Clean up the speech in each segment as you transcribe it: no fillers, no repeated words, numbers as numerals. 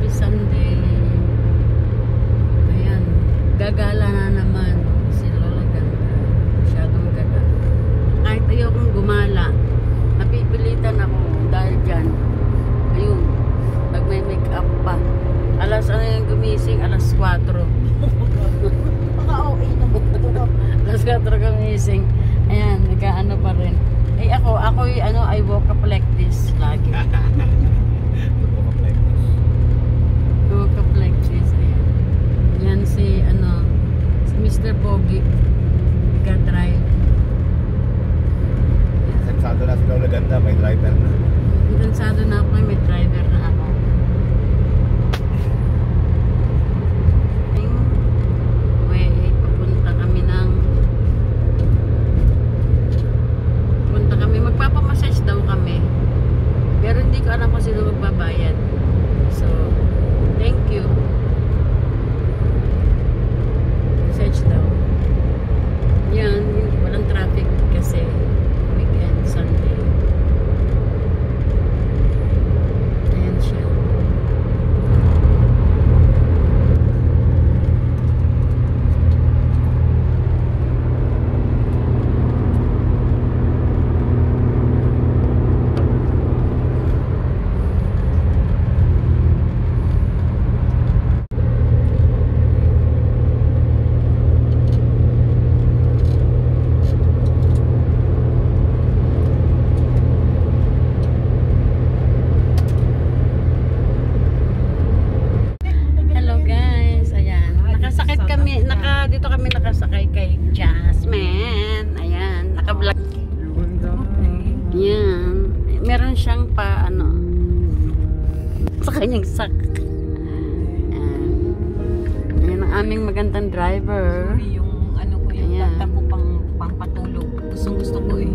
Happy Sunday. Ayan. Gagala na naman si Lola Ganda. Masyadong gala. Kahit ayokong gumala, napipilitan ako dahil dyan. Ayun. Pag may make-up pa. Alas ano yung gumising? Alas 4. Paka-OA naman. Alas 4 gumising. Ayan, nagkaano pa rin. Eh ako I woke up like this lagi. Woke up like this. Ayan. Yan si si Mr. Pogi. Nag-drive. Sensado na si Lola Ganda, may driver na. Sensado na ako, may driver na ako. Magpapamassage daw kami. Pero hindi ko alam kung sino magbabayad. So, thank you. Massage daw. Yan, walang traffic kasi weekend, Sunday. Ayan siya. Dito kami nakasakay kay Jasmine. Ayan, naka-vlog. Yan. Meron siyang sa kanyang sak. Ayan ang aming magandang driver. Yung yung tata ko pang patulog. Gusto ko eh.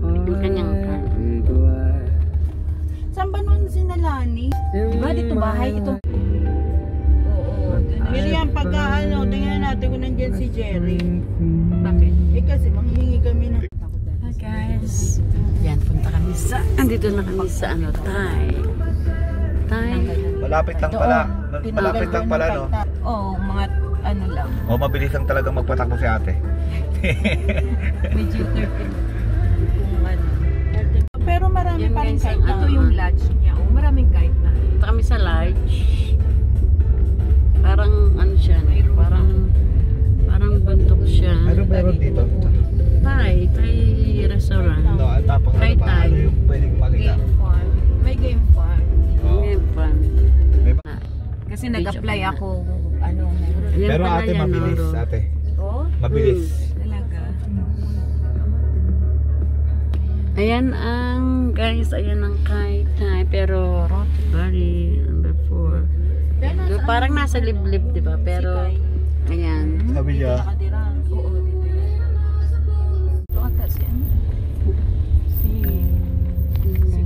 Ang kanyang car. Saan ba nun sinalani? Diba dito bahay ito? Miriam, pagka tingnan natin kung nandiyan si Jerry. Bakit? Kasi manghihingi kami ng... Hi guys. Yan, punta kami andito na kami sa Thai. Malapit lang pala, no? Oo, mga lang. O, mabilis lang talagang magpatakbo si ate. Medyo 13. Pero marami pa rin kahit na. Ito yung lodge niya. Maraming kahit na. Punta kami sa lodge. Parang siya, parang bundok siya. Ano meron dito? Thai restaurant. No, ang tapang Thai. Yung pwedeng makita. Game farm. May game farm. Game farm. Kasi nag-apply ako Pero ate, mabilis ate. Oh? Mabilis. Talaga. Ayan guys, ayan ang Kai Thai, pero Rotary number 4. Parang nasa liblib, di ba? Pero, ayan. Sabi niya. Oo, dito yan. Ito ata si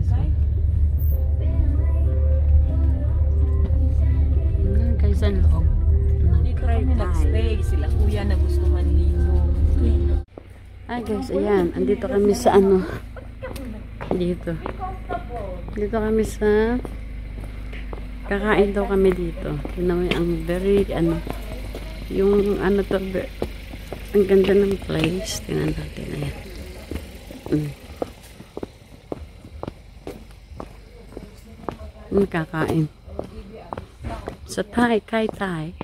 Kai. Guys, ang loob. Dito kami nag-stay. Sila kuya na gustuhan ninyo. Ay guys, ayan. Andito kami sa Dito kami sa kakain daw kami dito. Tingnan mo ang very yung ang ganda ng place. Tingnan natin. Ayan. Nakakain. Sa Kai Thai.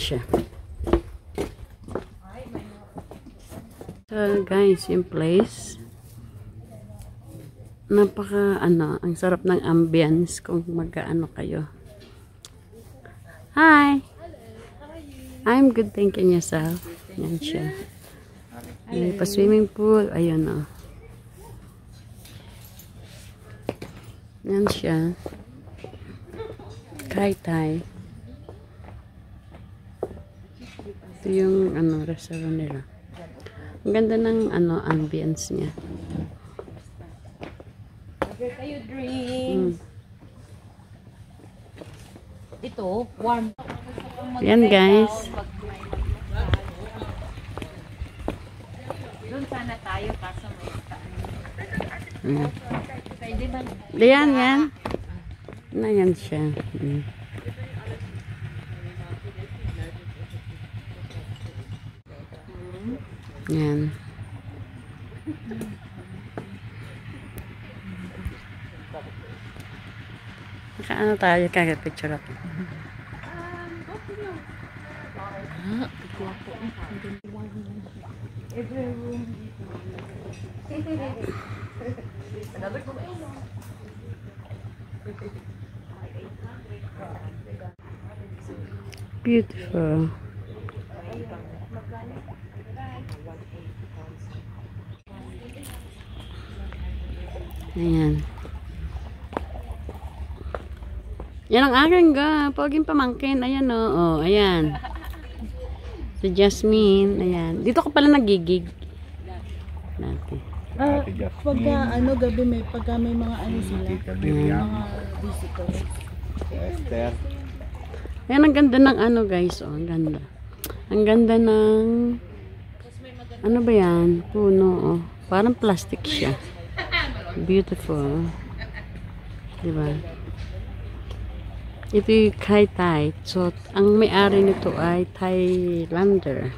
Siya. So guys, yung place napaka ang sarap ng ambience kung kayo. Hi! I'm good, thinking yourself. Yan siya. May pa-swimming pool. Ayun Yan siya. Kai Thai. Ito yung restaurant nila. Ang ganda ng ambience niya. Order kayo drinks. ito, warm. Yan guys. Doon sana tayo kaso may pwede ba? Yan, yan. Na yan siya. Yan. Ano tayo kaka-picture ako. Beautiful. Ayan. Yan ang aking poging pamangkin. Ayan o. Oh, ayan. Si Jasmine. Ayan. Dito ko pala nagigig. Natin. Pagka gabi pagka may mga sila. Miriam. Mga visitors. Esther. Ayan, ang ganda ng guys. Oh, ang ganda. Ang ganda ng ano ba yan? Puno. Oh. Parang plastic siya. Beautiful. Diba? Ito yung Kai Thai. So, ang may-ari nito ay Thailander.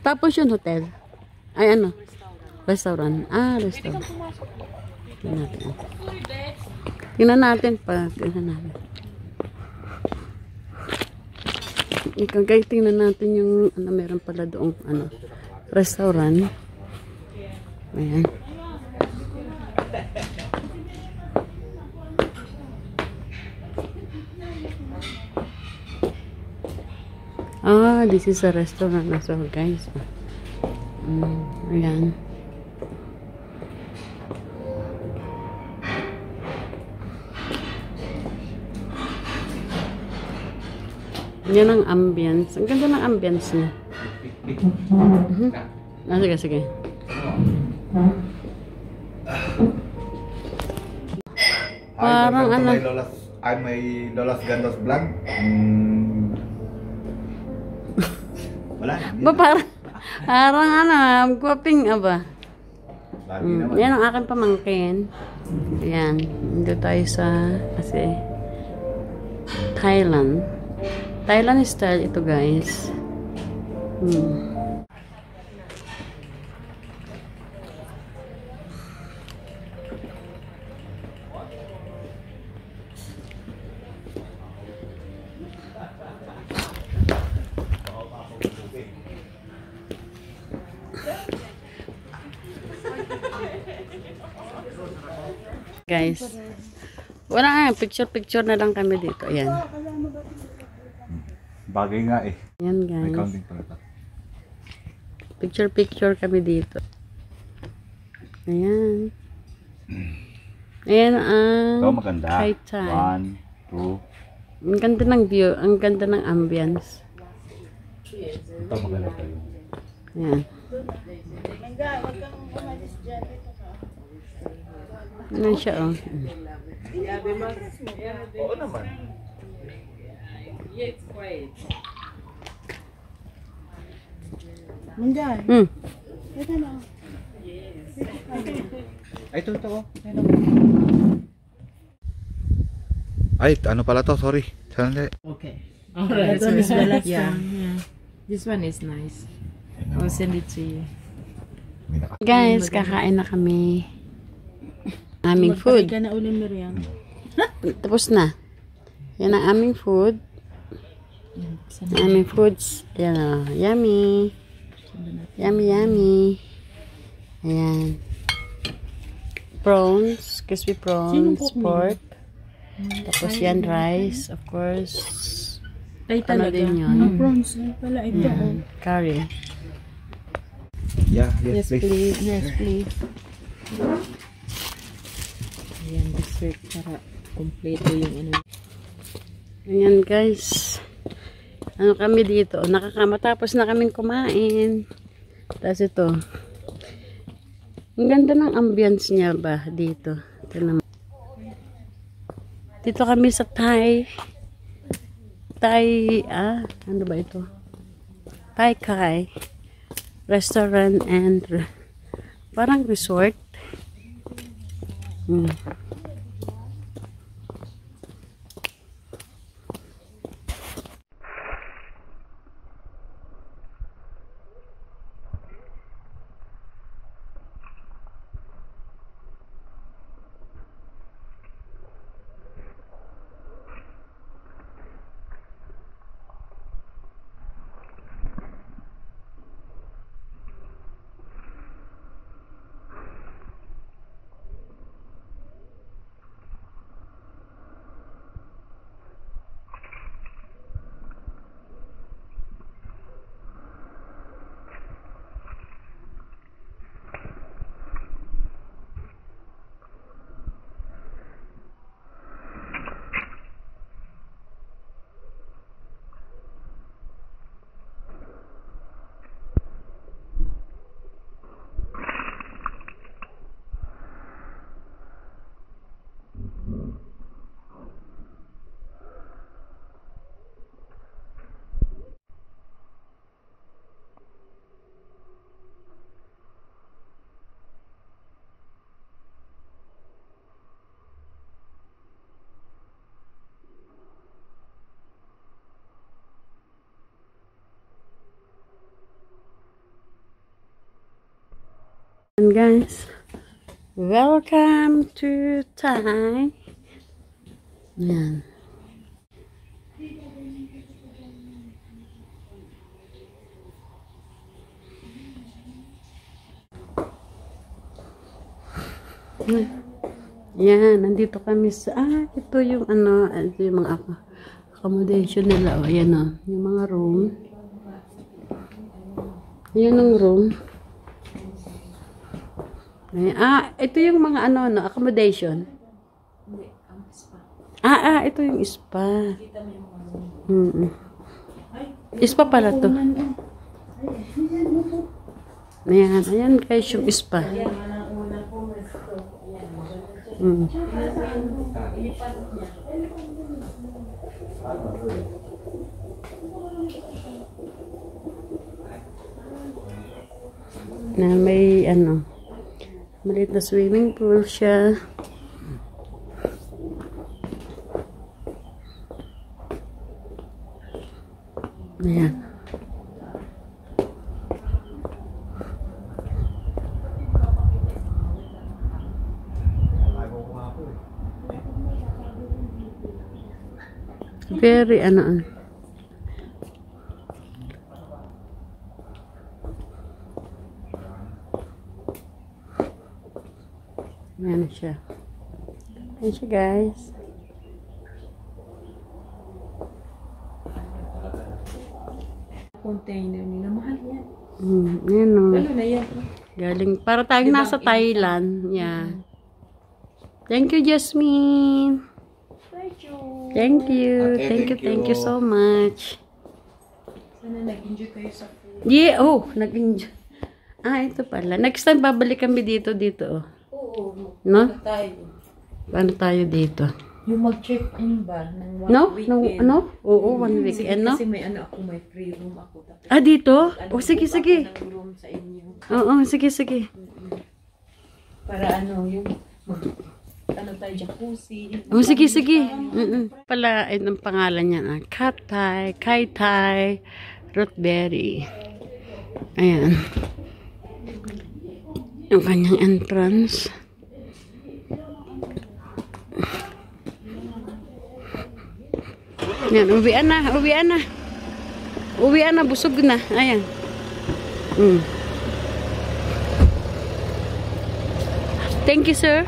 Tapos yung hotel. Ay, ano? Restaurant. Ah, restaurant. Tingnan natin. Tingnan natin pa. Tingnan natin. Guys, tingnan natin yung meron pala doong restaurant. Ayan. Ah, this is a restaurant na so guys. Ayan. Yan ang ambience. Ang ganda ng ambience niya. Sige, sige. Parang May Lolas Gandos vlog. Wala. Ba parang guwaping aba. Yan ang aking pamangkin. Ayan. Dito tayo sa Thailand. Thailand style ito guys. Guys. Wala picture na lang kami dito. Ayan. Bagay nga eh. Ayan guys. May counting pala ito. Picture kami dito. Ayan. Ayan ang Ito maganda. Kai Thai. 1, 2. Ang ganda ng view. Ang ganda ng ambience. Ito maganda tayo. Ayan. Ayan siya oh. Oo naman. Manday. Ito na. Ay, ito. Ay, ano pala to? Sorry. Sandali. Okay. Alright. That one is relaxing. Yeah. This one is nice. I'll send it to you. Guys, kakain na kami. Aming food. Magpapay ka na uli, Miriam. Tapos na. Yan ang aming food. Aming foods. Ayan o. Yummy. Yummy. Ayan. Prawns. Crispy prawns. Pork. Tapos yan rice. Of course. Ay, Ano talaga. din yun? Prawns. Pala, ito. Yan. Curry. Yeah, yes, please. Yes, please. Ayan, dessert para kompleto yung Ayan guys. Ano kami dito? Matapos na kaming kumain. Tapos ito. Ang ganda ng ambience niya ba dito? Ito naman. Dito kami sa Thai, ano ba ito? Thai Kai Restaurant and parang resort. And guys, welcome to Thai. Yan. Yan, nandito kami sa, ito yung ito yung mga accommodation nila. O, yan o, yung mga room. Yan ang room. Ito yung mga accommodation. Ito yung spa. Spa pala to. Ayan guys yung spa. Na may maliit na swimming pool siya. Ayan. Very Ayan siya. Ayan siya guys. Container nila. Mahal yan. Ayan o. Ano na yan? Galing. Para tayong nasa Thailand. Yeah. Thank you, Jasmine. Thank you. Thank you so much. Sana nag-enjoy kayo sa food. Yeah, nag-enjoy. Ito pala. Next time, babalik kami dito. Oo. No? Tayo. Paano tayo dito? Yung mag-check-in ba? Ng Weekend. Oo, 1 weekend, no? Kasi may may free room ako. Tapos, Dito? Sige. ng room sa inyo. Oo, sige. Para yung tayo, jacuzzi. Sige. Pala, ang pangalan niya, Kai Thai, Rootberry. Ayan. Yung kanyang entrance. Yan, uwian na, busog na. Ayan. Thank you, sir.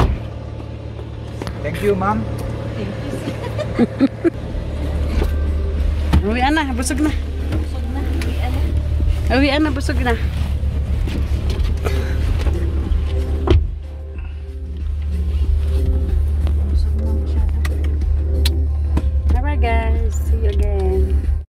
Thank you, ma'am. Uwian na, busog na. Uwian na, busog na.